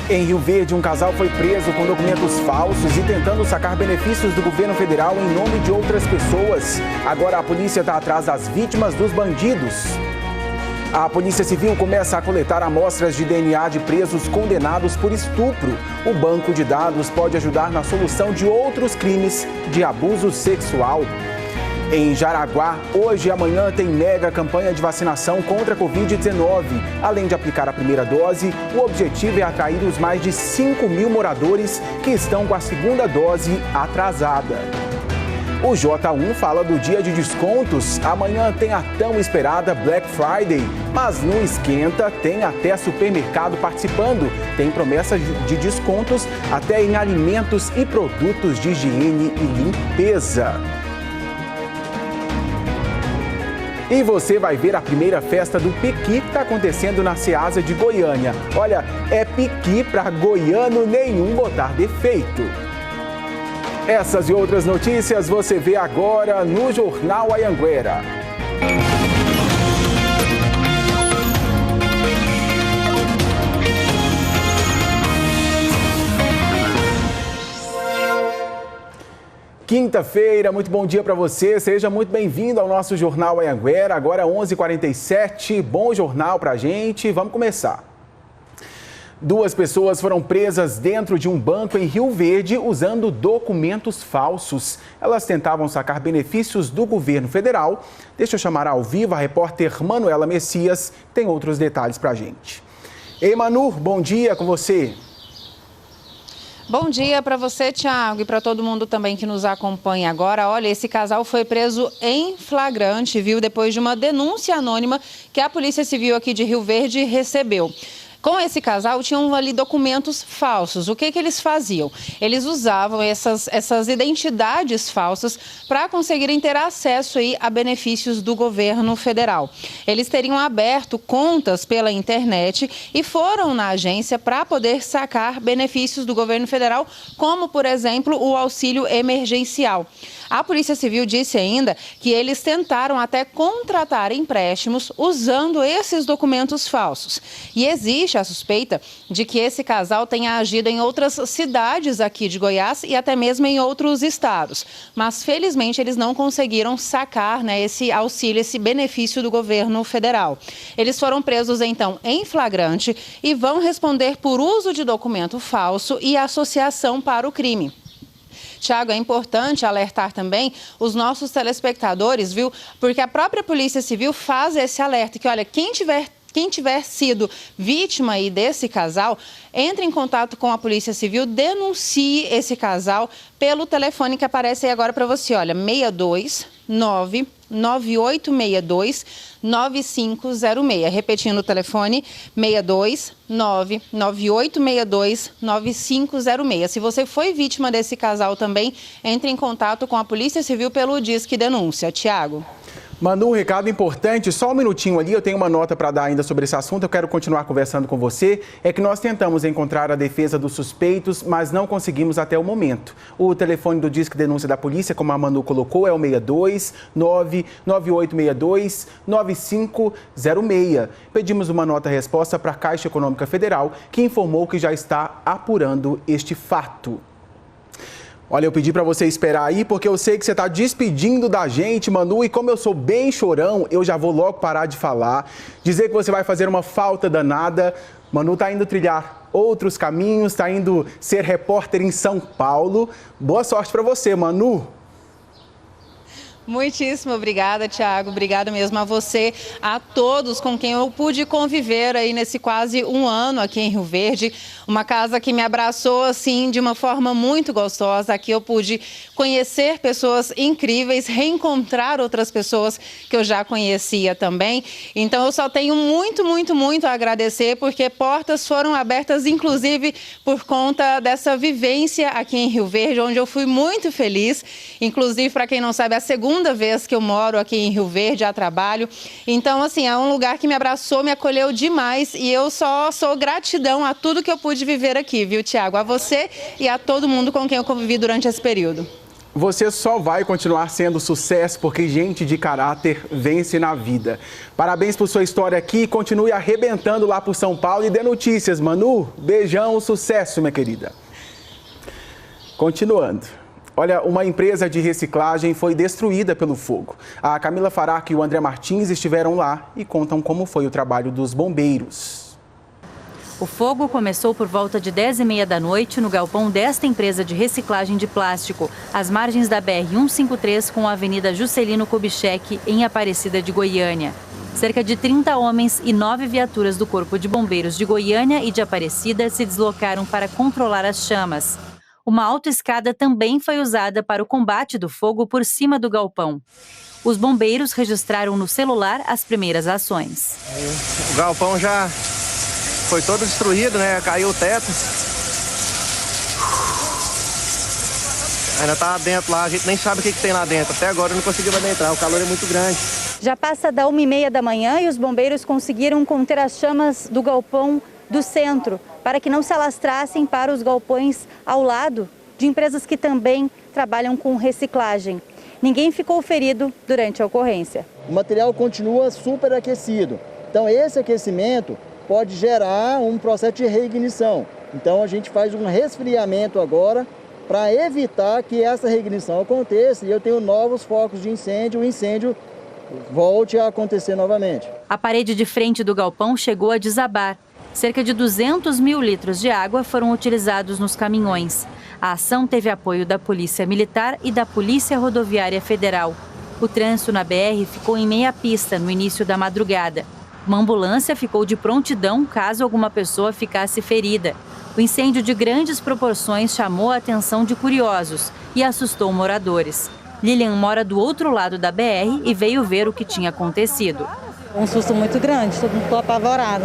Em Rio Verde, um casal foi preso com documentos falsos e tentando sacar benefícios do governo federal em nome de outras pessoas. Agora a polícia está atrás das vítimas dos bandidos. A Polícia Civil começa a coletar amostras de DNA de presos condenados por estupro. O banco de dados pode ajudar na solução de outros crimes de abuso sexual. Em Jaraguá, hoje e amanhã tem mega campanha de vacinação contra a Covid-19. Além de aplicar a primeira dose, o objetivo é atrair os mais de 5.000 moradores que estão com a segunda dose atrasada. O J1 fala do dia de descontos. Amanhã tem a tão esperada Black Friday, mas no Esquenta tem até supermercado participando. Tem promessas de descontos até em alimentos e produtos de higiene e limpeza. E você vai ver a primeira festa do Piqui que está acontecendo na Ceasa de Goiânia. Olha, é Piqui para goiano nenhum botar defeito. Essas e outras notícias você vê agora no Jornal Anhanguera. Quinta-feira, muito bom dia para você, seja muito bem-vindo ao nosso Jornal Anhanguera, agora 11h47, bom jornal para a gente, vamos começar. 2 pessoas foram presas dentro de um banco em Rio Verde usando documentos falsos. Elas tentavam sacar benefícios do governo federal. Deixa eu chamar ao vivo a repórter Manuela Messias, tem outros detalhes para a gente. Ei, Manu, bom dia com você. Bom dia para você, Thiago, e para todo mundo também que nos acompanha agora. Olha, esse casal foi preso em flagrante, viu? Depois de uma denúncia anônima que a Polícia Civil aqui de Rio Verde recebeu. Com esse casal, tinham ali documentos falsos. O que eles faziam? Eles usavam essas identidades falsas para conseguirem ter acesso aí a benefícios do governo federal. Eles teriam aberto contas pela internet e foram na agência para poder sacar benefícios do governo federal, como, por exemplo, o auxílio emergencial. A Polícia Civil disse ainda que eles tentaram até contratar empréstimos usando esses documentos falsos. E existe a suspeita de que esse casal tenha agido em outras cidades aqui de Goiás e até mesmo em outros estados. Mas, felizmente, eles não conseguiram sacar, né, esse auxílio, esse benefício do governo federal. Eles foram presos, então, em flagrante e vão responder por uso de documento falso e associação para o crime. Tiago, é importante alertar também os nossos telespectadores, viu? Porque a própria Polícia Civil faz esse alerta, que olha, quem tiver sido vítima aí desse casal, entre em contato com a Polícia Civil, denuncie esse casal pelo telefone que aparece aí agora para você, olha, 629 9862 9506. Repetindo o telefone, 629 9862 9506. Se você foi vítima desse casal também, entre em contato com a Polícia Civil pelo Disque Denúncia. Tiago. Manu, um recado importante, só um minutinho ali, eu tenho uma nota para dar ainda sobre esse assunto, eu quero continuar conversando com você. É que nós tentamos encontrar a defesa dos suspeitos, mas não conseguimos até o momento. O telefone do Disque Denúncia da Polícia, como a Manu colocou, é o 629 9862 9506. Pedimos uma nota-resposta para a Caixa Econômica Federal, que informou que já está apurando este fato. Olha, eu pedi para você esperar aí, porque eu sei que você está despedindo da gente, Manu, e como eu sou bem chorão, eu já vou logo parar de falar, dizer que você vai fazer uma falta danada. Manu está indo trilhar outros caminhos, está indo ser repórter em São Paulo. Boa sorte para você, Manu. Muitíssimo obrigada, Thiago. Obrigada mesmo a você, a todos com quem eu pude conviver aí nesse quase um ano aqui em Rio Verde. Uma casa que me abraçou, assim, de uma forma muito gostosa. Aqui eu pude conhecer pessoas incríveis, reencontrar outras pessoas que eu já conhecia também. Então eu só tenho muito a agradecer, porque portas foram abertas, inclusive, por conta dessa vivência aqui em Rio Verde, onde eu fui muito feliz. Inclusive, para quem não sabe, a segunda vez que eu moro aqui em Rio Verde a trabalho. Então, assim, é um lugar que me abraçou, me acolheu demais e eu só sou gratidão a tudo que eu pude viver aqui, viu, Thiago? A você e a todo mundo com quem eu convivi durante esse período. Você só vai continuar sendo sucesso porque gente de caráter vence na vida. Parabéns por sua história aqui. Continue arrebentando lá por São Paulo e dê notícias, Manu. Beijão, sucesso, minha querida. Continuando. Olha, uma empresa de reciclagem foi destruída pelo fogo. A Camila Faraco e o André Martins estiveram lá e contam como foi o trabalho dos bombeiros. O fogo começou por volta de 10h30 da noite no galpão desta empresa de reciclagem de plástico, às margens da BR-153 com a Avenida Juscelino Kubitschek, em Aparecida de Goiânia. Cerca de 30 homens e 9 viaturas do Corpo de Bombeiros de Goiânia e de Aparecida se deslocaram para controlar as chamas. Uma autoescada também foi usada para o combate do fogo por cima do galpão. Os bombeiros registraram no celular as primeiras ações. O galpão já foi todo destruído, né? Caiu o teto. Ainda tá dentro lá, a gente nem sabe o que tem lá dentro. Até agora não conseguimos adentrar, o calor é muito grande. Já passa da 1h30 da manhã e os bombeiros conseguiram conter as chamas do galpão do centro, para que não se alastrassem para os galpões ao lado de empresas que também trabalham com reciclagem. Ninguém ficou ferido durante a ocorrência. O material continua superaquecido, então esse aquecimento pode gerar um processo de reignição. Então a gente faz um resfriamento agora para evitar que essa reignição aconteça e eu tenho novos focos de incêndio, o incêndio volte a acontecer novamente. A parede de frente do galpão chegou a desabar. Cerca de 200 mil litros de água foram utilizados nos caminhões. A ação teve apoio da Polícia Militar e da Polícia Rodoviária Federal. O trânsito na BR ficou em meia pista no início da madrugada. Uma ambulância ficou de prontidão caso alguma pessoa ficasse ferida. O incêndio de grandes proporções chamou a atenção de curiosos e assustou moradores. Lilian mora do outro lado da BR e veio ver o que tinha acontecido. Um susto muito grande, todo mundo apavorado.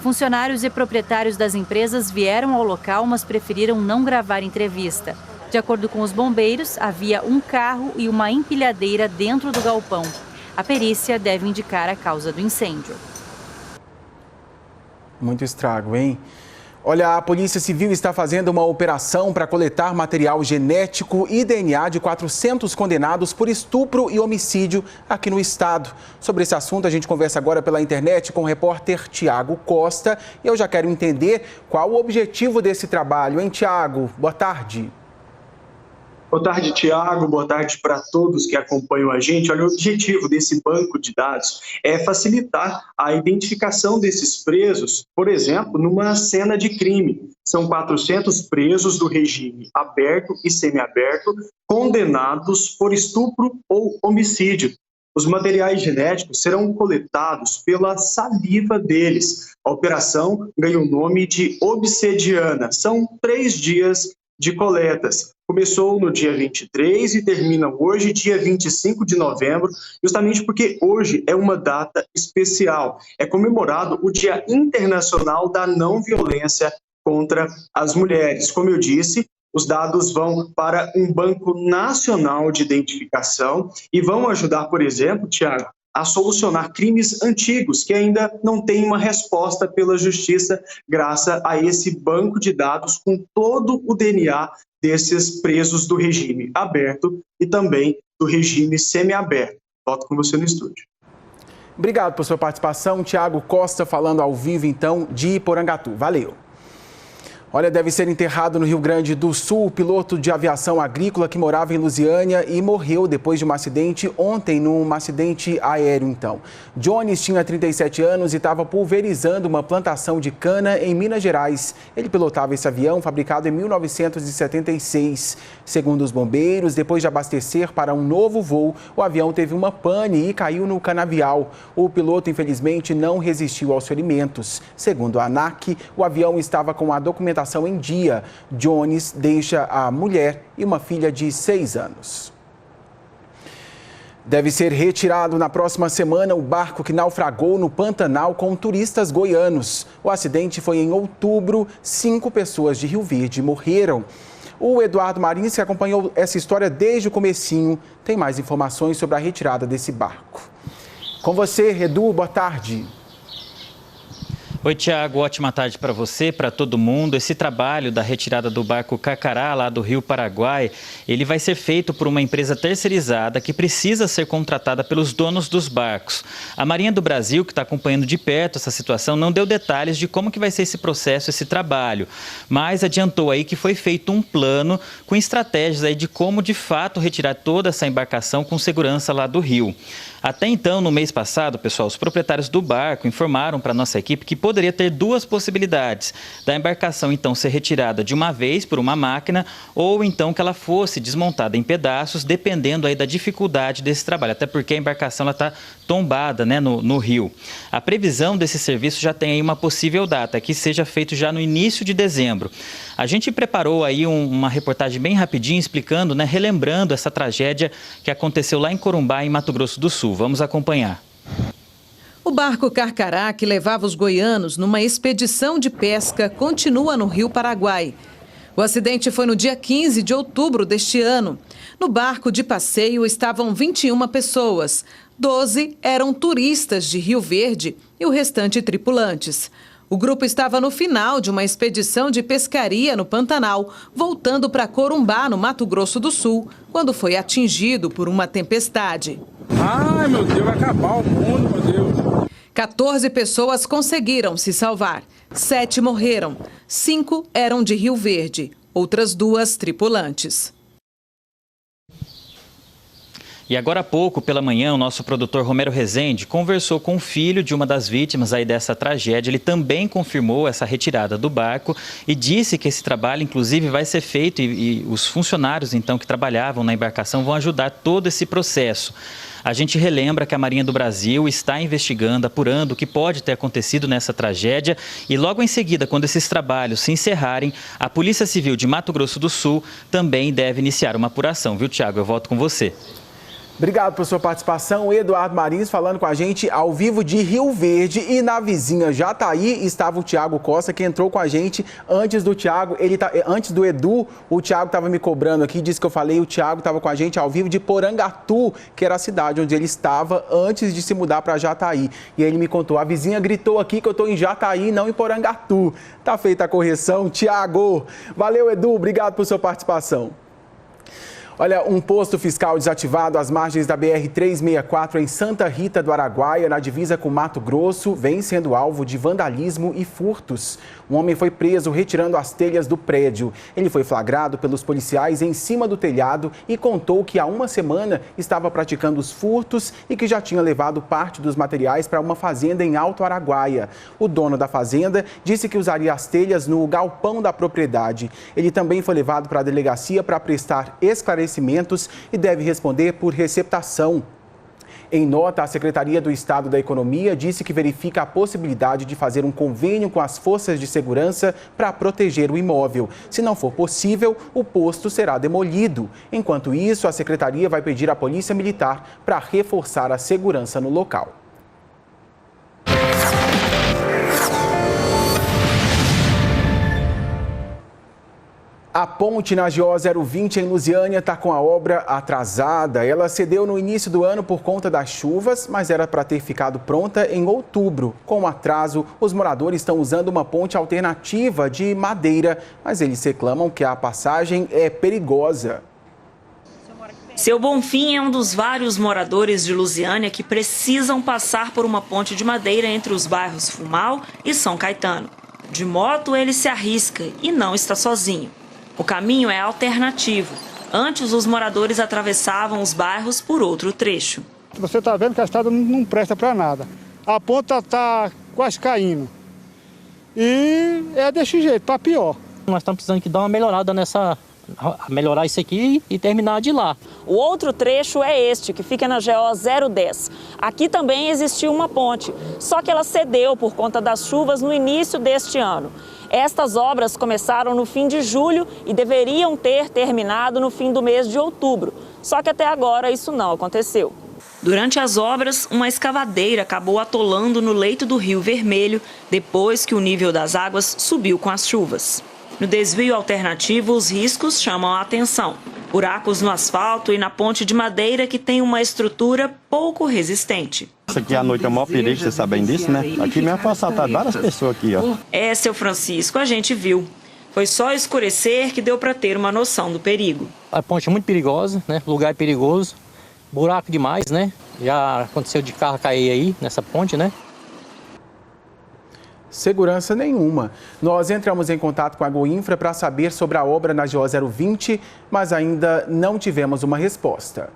Funcionários e proprietários das empresas vieram ao local, mas preferiram não gravar entrevista. De acordo com os bombeiros, havia um carro e uma empilhadeira dentro do galpão. A perícia deve indicar a causa do incêndio. Muito estrago, hein? Olha, a Polícia Civil está fazendo uma operação para coletar material genético e DNA de 400 condenados por estupro e homicídio aqui no estado. Sobre esse assunto, a gente conversa agora pela internet com o repórter Tiago Costa. E eu já quero entender qual o objetivo desse trabalho, hein, Tiago? Boa tarde. Boa tarde, Tiago. Boa tarde para todos que acompanham a gente. Olha, o objetivo desse banco de dados é facilitar a identificação desses presos, por exemplo, numa cena de crime. São 400 presos do regime aberto e semiaberto, condenados por estupro ou homicídio. Os materiais genéticos serão coletados pela saliva deles. A operação ganha o nome de Obsidiana. São 3 dias de coletas. Começou no dia 23 e termina hoje, dia 25 de novembro, justamente porque hoje é uma data especial. É comemorado o Dia Internacional da Não Violência contra as Mulheres. Como eu disse, os dados vão para um banco nacional de identificação e vão ajudar, por exemplo, Tiago, a solucionar crimes antigos que ainda não têm uma resposta pela justiça, graças a esse banco de dados com todo o DNA desses presos do regime aberto e também do regime semiaberto. Volto com você no estúdio. Obrigado por sua participação, Tiago Costa, falando ao vivo, então, de Porangatu. Valeu. Olha, deve ser enterrado no Rio Grande do Sul o piloto de aviação agrícola que morava em Lusiânia e morreu depois de um acidente ontem, num acidente aéreo, então. Jones tinha 37 anos e estava pulverizando uma plantação de cana em Minas Gerais. Ele pilotava esse avião fabricado em 1976. Segundo os bombeiros, depois de abastecer para um novo voo, o avião teve uma pane e caiu no canavial. O piloto, infelizmente, não resistiu aos ferimentos. Segundo a ANAC, o avião estava com a documentação em dia. Jones deixa a mulher e uma filha de 6 anos. Deve ser retirado na próxima semana o barco que naufragou no Pantanal com turistas goianos. O acidente foi em outubro. 5 pessoas de Rio Verde morreram. O Eduardo Marins, que acompanhou essa história desde o comecinho, tem mais informações sobre a retirada desse barco. Com você, Edu, boa tarde. Oi, Tiago, ótima tarde para você, para todo mundo. Esse trabalho da retirada do barco Carcará, lá do Rio Paraguai, ele vai ser feito por uma empresa terceirizada que precisa ser contratada pelos donos dos barcos. A Marinha do Brasil, que está acompanhando de perto essa situação, não deu detalhes de como que vai ser esse processo, esse trabalho, mas adiantou aí que foi feito um plano com estratégias aí de como, de fato, retirar toda essa embarcação com segurança lá do rio. Até então, no mês passado, pessoal, os proprietários do barco informaram para a nossa equipe que poderia ter duas possibilidades: da embarcação, então, ser retirada de uma vez por uma máquina ou, então, que ela fosse desmontada em pedaços, dependendo aí da dificuldade desse trabalho, até porque a embarcação está tombada, né, no rio. A previsão desse serviço já tem aí uma possível data, que seja feito já no início de dezembro. A gente preparou aí uma reportagem bem rapidinho explicando, né, relembrando essa tragédia que aconteceu lá em Corumbá, em Mato Grosso do Sul. Vamos acompanhar. O barco Carcará, que levava os goianos numa expedição de pesca, continua no Rio Paraguai. O acidente foi no dia 15 de outubro deste ano. No barco de passeio estavam 21 pessoas. 12 eram turistas de Rio Verde e o restante tripulantes. O grupo estava no final de uma expedição de pescaria no Pantanal, voltando para Corumbá, no Mato Grosso do Sul, quando foi atingido por uma tempestade. Ai, meu Deus, vai acabar o mundo, meu Deus. 14 pessoas conseguiram se salvar. 7 morreram. 5 eram de Rio Verde. Outras 2 tripulantes. E agora há pouco, pela manhã, o nosso produtor Romero Rezende conversou com o filho de uma das vítimas aí dessa tragédia. Ele também confirmou essa retirada do barco e disse que esse trabalho, inclusive, vai ser feito e os funcionários, então, que trabalhavam na embarcação vão ajudar todo esse processo. A gente relembra que a Marinha do Brasil está investigando, apurando o que pode ter acontecido nessa tragédia e logo em seguida, quando esses trabalhos se encerrarem, a Polícia Civil de Mato Grosso do Sul também deve iniciar uma apuração. Viu, Tiago? Eu volto com você. Obrigado por sua participação. O Eduardo Marins falando com a gente ao vivo de Rio Verde, e na vizinha Jataí estava o Tiago Costa, que entrou com a gente antes do Tiago. Antes do Edu, o Tiago estava me cobrando aqui, disse que eu falei, o Tiago estava com a gente ao vivo de Porangatu, que era a cidade onde ele estava antes de se mudar para Jataí. E ele me contou, a vizinha gritou aqui que eu estou em Jataí, não em Porangatu. Tá feita a correção, Tiago. Valeu, Edu, obrigado por sua participação. Olha, um posto fiscal desativado às margens da BR-364 em Santa Rita do Araguaia, na divisa com Mato Grosso, vem sendo alvo de vandalismo e furtos. Um homem foi preso retirando as telhas do prédio. Ele foi flagrado pelos policiais em cima do telhado e contou que há uma semana estava praticando os furtos e que já tinha levado parte dos materiais para uma fazenda em Alto Araguaia. O dono da fazenda disse que usaria as telhas no galpão da propriedade. Ele também foi levado para a delegacia para prestar esclarecimentos e deve responder por receptação. Em nota, a Secretaria do Estado da Economia disse que verifica a possibilidade de fazer um convênio com as forças de segurança para proteger o imóvel. Se não for possível, o posto será demolido. Enquanto isso, a Secretaria vai pedir à Polícia Militar para reforçar a segurança no local. A ponte na GO 020 em Lusiânia está com a obra atrasada. Ela cedeu no início do ano por conta das chuvas, mas era para ter ficado pronta em outubro. Com o atraso, os moradores estão usando uma ponte alternativa de madeira, mas eles reclamam que a passagem é perigosa. Seu Bonfim é um dos vários moradores de Lusiânia que precisam passar por uma ponte de madeira entre os bairros Fumal e São Caetano. De moto, ele se arrisca e não está sozinho. O caminho é alternativo. Antes, os moradores atravessavam os bairros por outro trecho. Você está vendo que a estrada não presta para nada. A ponta está quase caindo. E é desse jeito, para pior. Nós estamos precisando que dar uma melhorada melhorar isso aqui e terminar de lá. O outro trecho é este, que fica na GO 010. Aqui também existiu uma ponte, só que ela cedeu por conta das chuvas no início deste ano. Estas obras começaram no fim de julho e deveriam ter terminado no fim do mês de outubro. Só que até agora isso não aconteceu. Durante as obras, uma escavadeira acabou atolando no leito do Rio Vermelho, depois que o nível das águas subiu com as chuvas. No desvio alternativo, os riscos chamam a atenção. Buracos no asfalto e na ponte de madeira que tem uma estrutura pouco resistente. Isso aqui à noite é o maior perigo, você sabe bem disso, né? Aqui mesmo foi assaltado várias pessoas aqui, ó. Seu Francisco, a gente viu. Foi só escurecer que deu para ter uma noção do perigo. A ponte é muito perigosa, né? O lugar é perigoso, buraco demais, né? Já aconteceu de carro cair aí nessa ponte, né? Segurança nenhuma. Nós entramos em contato com a Goinfra para saber sobre a obra na GO 020, mas ainda não tivemos uma resposta.